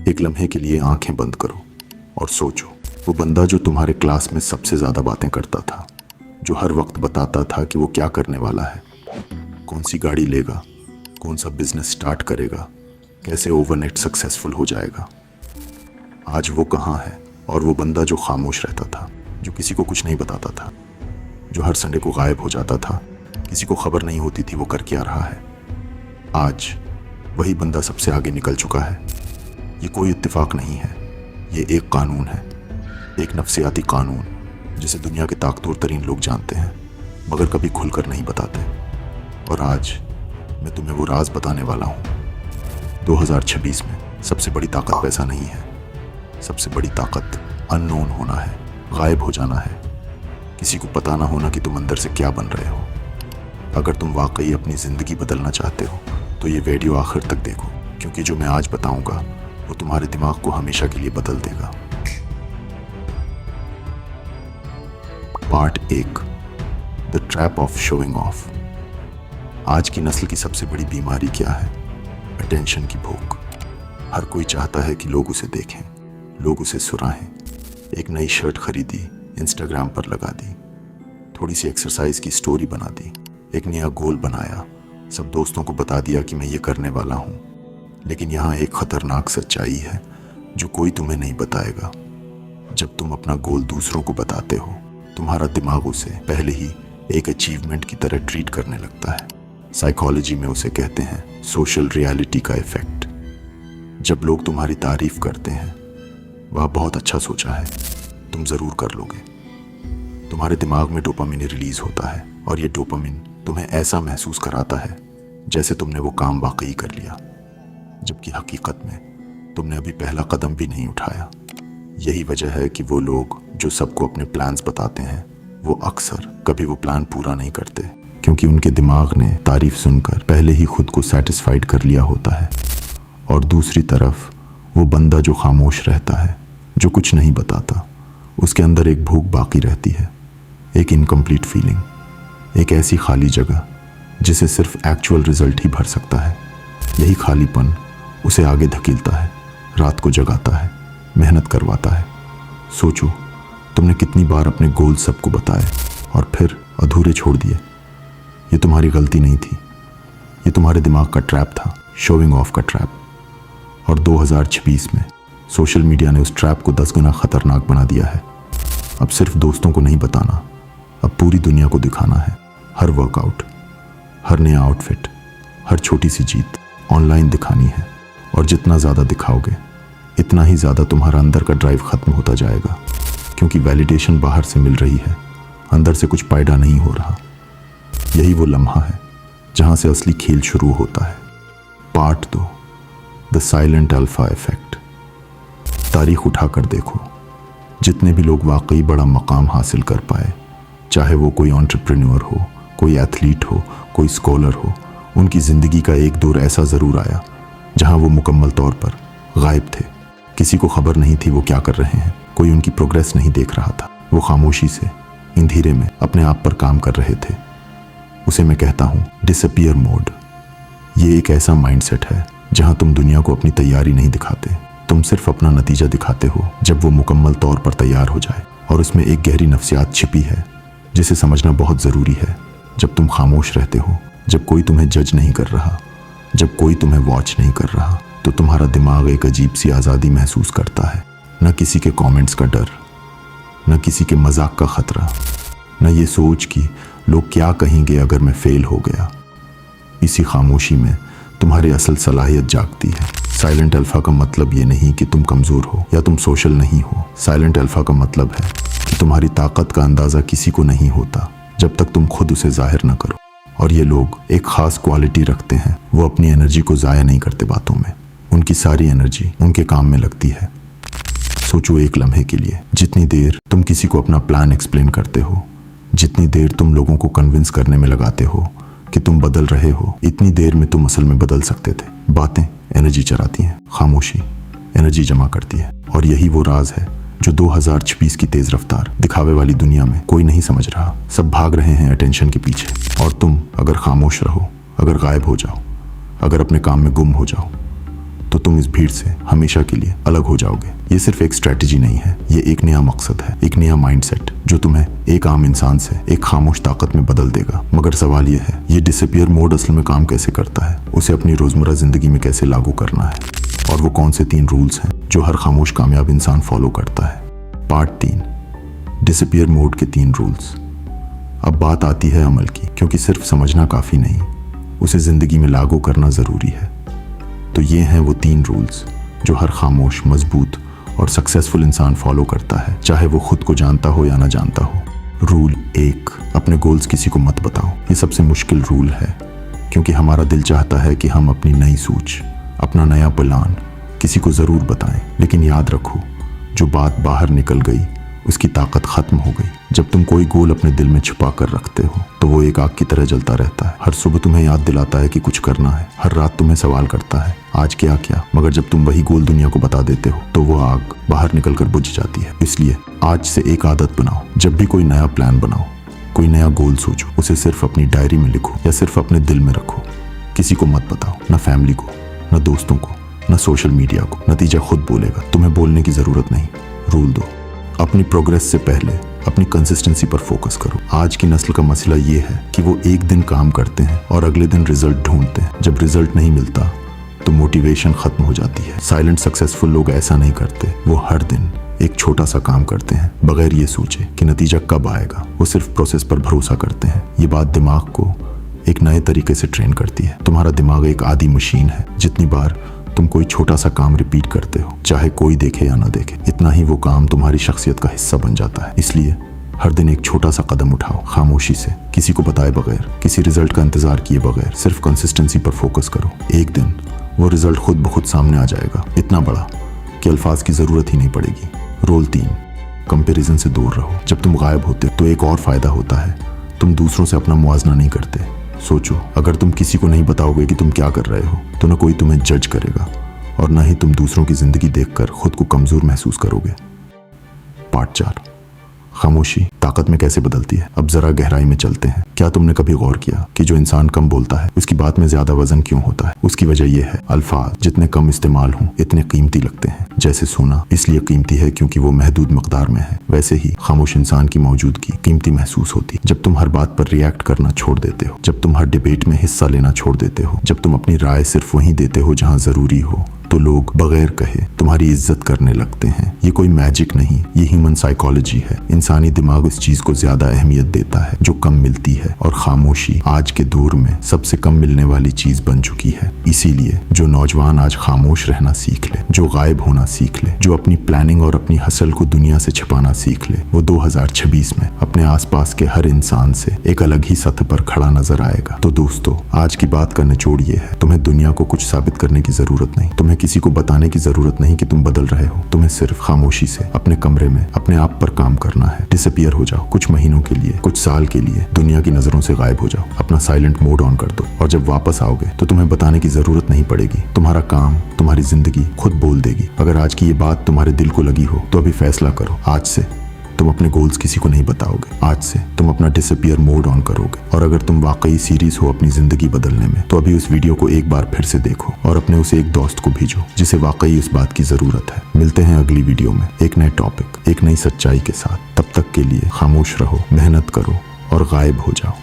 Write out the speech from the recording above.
एक लम्हे के लिए आंखें बंद करो और सोचो, वो बंदा जो तुम्हारे क्लास में सबसे ज़्यादा बातें करता था, जो हर वक्त बताता था कि वो क्या करने वाला है, कौन सी गाड़ी लेगा, कौन सा बिजनेस स्टार्ट करेगा, कैसे ओवरनाइट सक्सेसफुल हो जाएगा, आज वो कहाँ है? और वो बंदा जो खामोश रहता था, जो किसी को कुछ नहीं बताता था, जो हर संडे को गायब हो जाता था, किसी को खबर नहीं होती थी वो कर क्या रहा है, आज वही बंदा सबसे आगे निकल चुका है। ये कोई इत्तेफाक नहीं है, ये एक कानून है, एक नफ्सियाती कानून जिसे दुनिया के ताकतवर तरीन लोग जानते हैं मगर कभी खुलकर नहीं बताते। और आज मैं तुम्हें वो राज बताने वाला हूँ। 2026 में सबसे बड़ी ताकत पैसा नहीं है, सबसे बड़ी ताकत अननोन होना है, गायब हो जाना है, किसी को पता ना होना कि तुम अंदर से क्या बन रहे हो। अगर तुम वाकई अपनी ज़िंदगी बदलना चाहते हो तो ये वीडियो आखिर तक देखो, क्योंकि जो मैं आज बताऊंगा वो तुम्हारे दिमाग को हमेशा के लिए बदल देगा। Part 1, the trap of showing off. आज की नस्ल की सबसे बड़ी बीमारी क्या है? अटेंशन की भूख। हर कोई चाहता है कि लोग उसे देखें, लोग उसे सुराहें। एक नई शर्ट खरीदी, इंस्टाग्राम पर लगा दी, थोड़ी सी एक्सरसाइज की स्टोरी बना दी, एक नया गोल बनाया, सब दोस्तों को बता दिया कि मैं ये करने वाला हूँ। लेकिन यहाँ एक खतरनाक सच्चाई है जो कोई तुम्हें नहीं बताएगा। जब तुम अपना गोल दूसरों को बताते हो, तुम्हारा दिमाग उसे पहले ही एक अचीवमेंट की तरह ट्रीट करने लगता है। साइकोलॉजी में उसे कहते हैं सोशल रियलिटी का इफेक्ट। जब लोग तुम्हारी तारीफ करते हैं, वह बहुत अच्छा सोचा है, तुम ज़रूर कर लोगे। तुम्हारे दिमाग में डोपामिन रिलीज होता है और ये डोपामिन तुम्हें ऐसा महसूस कराता है जैसे तुमने वो काम वाकई कर लिया, जबकि हकीकत में तुमने अभी पहला कदम भी नहीं उठाया। यही वजह है कि वो लोग जो सबको अपने प्लान्स बताते हैं, वो अक्सर कभी वो प्लान पूरा नहीं करते, क्योंकि उनके दिमाग ने तारीफ सुनकर पहले ही खुद को सेटिस्फाइड कर लिया होता है। और दूसरी तरफ वो बंदा जो खामोश रहता है, जो कुछ नहीं बताता, उसके अंदर एक भूख बाकी रहती है, एक इनकम्प्लीट फीलिंग, एक ऐसी खाली जगह जिसे सिर्फ एक्चुअल रिजल्ट ही भर सकता है। यही खालीपन उसे आगे धकेलता है, रात को जगाता है, मेहनत करवाता है। सोचो, तुमने कितनी बार अपने गोल सबको बताए और फिर अधूरे छोड़ दिए। ये तुम्हारी गलती नहीं थी, ये तुम्हारे दिमाग का ट्रैप था, शोइंग ऑफ का ट्रैप। और 2026 में सोशल मीडिया ने उस ट्रैप को 10 गुना खतरनाक बना दिया है। अब सिर्फ दोस्तों को नहीं बताना, अब पूरी दुनिया को दिखाना है। हर वर्कआउट, हर नया आउटफिट, हर छोटी सी जीत ऑनलाइन दिखानी है। और जितना ज़्यादा दिखाओगे, इतना ही ज़्यादा तुम्हारा अंदर का ड्राइव ख़त्म होता जाएगा, क्योंकि वैलिडेशन बाहर से मिल रही है, अंदर से कुछ पैदा नहीं हो रहा। यही वो लम्हा है जहाँ से असली खेल शुरू होता है। Part 2, the silent alpha effect. तारीख उठाकर देखो, जितने भी लोग वाकई बड़ा मकाम हासिल कर पाए, चाहे वो कोई एंटरप्रेन्योर हो, कोई एथलीट हो, कोई स्कॉलर हो, उनकी ज़िंदगी का एक दौर ऐसा ज़रूर आया जहां वो मुकम्मल तौर पर गायब थे। किसी को खबर नहीं थी वो क्या कर रहे हैं, कोई उनकी प्रोग्रेस नहीं देख रहा था। वो खामोशी से अंधेरे में अपने आप पर काम कर रहे थे। उसे मैं कहता हूँ डिसअपीयर मोड। ये एक ऐसा माइंडसेट है जहां तुम दुनिया को अपनी तैयारी नहीं दिखाते, तुम सिर्फ अपना नतीजा दिखाते हो जब वो मुकम्मल तौर पर तैयार हो जाए। और उसमें एक गहरी नफ्सियात छिपी है जिसे समझना बहुत ज़रूरी है। जब तुम खामोश रहते हो, जब कोई तुम्हें जज नहीं कर रहा, जब कोई तुम्हें वॉच नहीं कर रहा, तो तुम्हारा दिमाग एक अजीब सी आज़ादी महसूस करता है। न किसी के कमेंट्स का डर, न किसी के मजाक का ख़तरा, न ये सोच कि लोग क्या कहेंगे अगर मैं फेल हो गया। इसी खामोशी में तुम्हारी असल सलाहियत जागती है। साइलेंट अल्फा का मतलब ये नहीं कि तुम कमज़ोर हो या तुम सोशल नहीं हो। साइलेंट अल्फा का मतलब है कि तुम्हारी ताकत का अंदाज़ा किसी को नहीं होता जब तक तुम खुद उसे जाहिर ना करो। और ये लोग एक ख़ास क्वालिटी रखते हैं, वो अपनी एनर्जी को ज़ाया नहीं करते बातों में। उनकी सारी एनर्जी उनके काम में लगती है। सोचो एक लम्हे के लिए, जितनी देर तुम किसी को अपना प्लान एक्सप्लेन करते हो, जितनी देर तुम लोगों को कन्विंस करने में लगाते हो कि तुम बदल रहे हो, इतनी देर में तुम असल में बदल सकते थे। बातें एनर्जी चराती हैं, खामोशी एनर्जी जमा करती है। और यही वो राज है जो 2026 की तेज रफ्तार दिखावे वाली दुनिया में कोई नहीं समझ रहा। सब भाग रहे हैं अटेंशन के पीछे, और तुम अगर खामोश रहो, अगर गायब हो जाओ, अगर अपने काम में गुम हो जाओ, तो तुम इस भीड़ से हमेशा के लिए अलग हो जाओगे। ये सिर्फ एक स्ट्रेटेजी नहीं है, ये एक नया मकसद है, एक नया माइंडसेट जो तुम्हें एक आम इंसान से एक खामोश ताकत में बदल देगा। मगर सवाल ये है, ये डिसअपीयर मोड असल में काम कैसे करता है, उसे अपनी रोजमर्रा जिंदगी में कैसे लागू करना है, और वो कौन से 3 रूल्स हैं जो हर खामोश कामयाब इंसान फॉलो करता है। पार्ट 3, डिसअपीयर मोड के 3 रूल्स। अब बात आती है अमल की, क्योंकि सिर्फ समझना काफी नहीं, उसे जिंदगी में लागू करना जरूरी है। तो ये हैं वो 3 रूल्स जो हर खामोश, मजबूत और सक्सेसफुल इंसान फॉलो करता है, चाहे वो खुद को जानता हो या ना जानता हो। रूल 1, अपने गोल्स किसी को मत बताओ। ये सबसे मुश्किल रूल है, क्योंकि हमारा दिल चाहता है कि हम अपनी नई सोच, अपना नया प्लान किसी को जरूर बताएं। लेकिन याद रखो, जो बात बाहर निकल गई उसकी ताकत खत्म हो गई। जब तुम कोई गोल अपने दिल में छुपा कर रखते हो तो वो एक आग की तरह जलता रहता है। हर सुबह तुम्हें याद दिलाता है कि कुछ करना है, हर रात तुम्हें सवाल करता है आज क्या किया। मगर जब तुम वही गोल दुनिया को बता देते हो तो वो आग बाहर निकल कर बुझ जाती है। इसलिए आज से एक आदत बनाओ, जब भी कोई नया प्लान बनाओ, कोई नया गोल सोचो, उसे सिर्फ अपनी डायरी में लिखो या सिर्फ अपने दिल में रखो। किसी को मत बताओ, ना फैमिली को, ना दोस्तों को, ना सोशल मीडिया को। नतीजा खुद बोलेगा, तुम्हें बोलने की जरूरत नहीं। रूल 2, अपनी प्रोग्रेस से पहले अपनी कंसिस्टेंसी पर फोकस करो। आज की नस्ल का मसला ये है कि वो एक दिन काम करते हैं और अगले दिन रिजल्ट ढूंढते हैं। जब रिजल्ट नहीं मिलता तो मोटिवेशन खत्म हो जाती है। साइलेंट सक्सेसफुल लोग ऐसा नहीं करते, वो हर दिन एक छोटा सा काम करते हैं बगैर ये सोचे कि नतीजा कब आएगा। वो सिर्फ प्रोसेस पर भरोसा करते हैं। ये बात दिमाग को एक नए तरीके से ट्रेन करती है। तुम्हारा दिमाग एक आदी मशीन है। जितनी बार तुम कोई छोटा सा काम रिपीट करते हो, चाहे कोई देखे या ना देखे, इतना ही वो काम तुम्हारी शख्सियत का हिस्सा बन जाता है। इसलिए हर दिन एक छोटा सा कदम उठाओ, खामोशी से, किसी को बताए बगैर, किसी रिजल्ट का इंतजार किए बगैर। सिर्फ कंसिस्टेंसी पर फोकस करो। एक दिन वो रिजल्ट खुद ब खुद सामने आ जाएगा, इतना बड़ा कि अल्फाज की जरूरत ही नहीं पड़ेगी। रूल 3, कंपैरिजन से दूर रहो। जब तुम गायब होते तो एक और फायदा होता है, तुम दूसरों से अपना मुआवजा नहीं करते। सोचो, अगर तुम किसी को नहीं बताओगे कि तुम क्या कर रहे हो तो न कोई तुम्हें जज करेगा और न ही तुम दूसरों की जिंदगी देखकर खुद को कमजोर महसूस करोगे। पार्ट 4, खामोशी ताकत में कैसे बदलती है। अब जरा गहराई में चलते हैं। क्या तुमने कभी गौर किया कि जो इंसान कम बोलता है उसकी बात में ज्यादा वजन क्यों होता है? उसकी वजह यह है, अल्फाज जितने कम इस्तेमाल हों इतने कीमती लगते हैं। जैसे सोना इसलिए कीमती है क्योंकि वो महदूद मकदार में है, वैसे ही खामोश इंसान की मौजूदगी कीमती महसूस होती है। जब तुम हर बात पर रिएक्ट करना छोड़ देते हो, जब तुम हर डिबेट में हिस्सा लेना छोड़ देते हो, जब तुम अपनी राय सिर्फ वहीं देते हो जहां जरूरी हो, तो लोग बगैर कहे तुम्हारी इज्जत करने लगते हैं। ये कोई मैजिक नहीं, ये ह्यूमन साइकोलॉजी है। इंसानी दिमाग उस चीज को ज्यादा अहमियत देता है जो कम मिलती है, और खामोशी आज के दौर में सबसे कम मिलने वाली चीज बन चुकी है। इसीलिए जो नौजवान आज खामोश रहना सीख ले, जो गायब होना सीख ले, जो अपनी प्लानिंग और अपनी हसल को दुनिया से छिपाना सीख ले, वो 2026 में अपने आसपास के हर इंसान से एक अलग ही सतह पर खड़ा नजर आएगा। तो दोस्तों, आज की बात का निचोड़ ये है, तुम्हें दुनिया को कुछ साबित करने की जरूरत नहीं, तुम्हें किसी को बताने की जरूरत नहीं कि तुम बदल रहे हो। तुम्हें सिर्फ खामोशी से अपने कमरे में अपने आप पर काम करना है। डिसअपीयर हो जाओ, कुछ महीनों के लिए, कुछ साल के लिए दुनिया की नजरों से गायब हो जाओ। अपना साइलेंट मोड ऑन कर दो, और जब वापस आओगे तो तुम्हें बताने की जरूरत नहीं पड़ेगी। तुम्हारा काम, तुम्हारी जिंदगी खुद बोल देगी। अगर आज की ये बात तुम्हारे दिल को लगी हो तो अभी फैसला करो, आज से तुम अपने गोल्स किसी को नहीं बताओगे। आज से तुम अपना डिसअपीयर मोड ऑन करोगे। और अगर तुम वाकई सीरियस हो अपनी जिंदगी बदलने में, तो अभी उस वीडियो को एक बार फिर से देखो और अपने उसे एक दोस्त को भेजो जिसे वाकई उस बात की जरूरत है। मिलते हैं अगली वीडियो में एक नए टॉपिक, एक नई सच्चाई के साथ। तब तक के लिए खामोश रहो, मेहनत करो और गायब हो जाओ।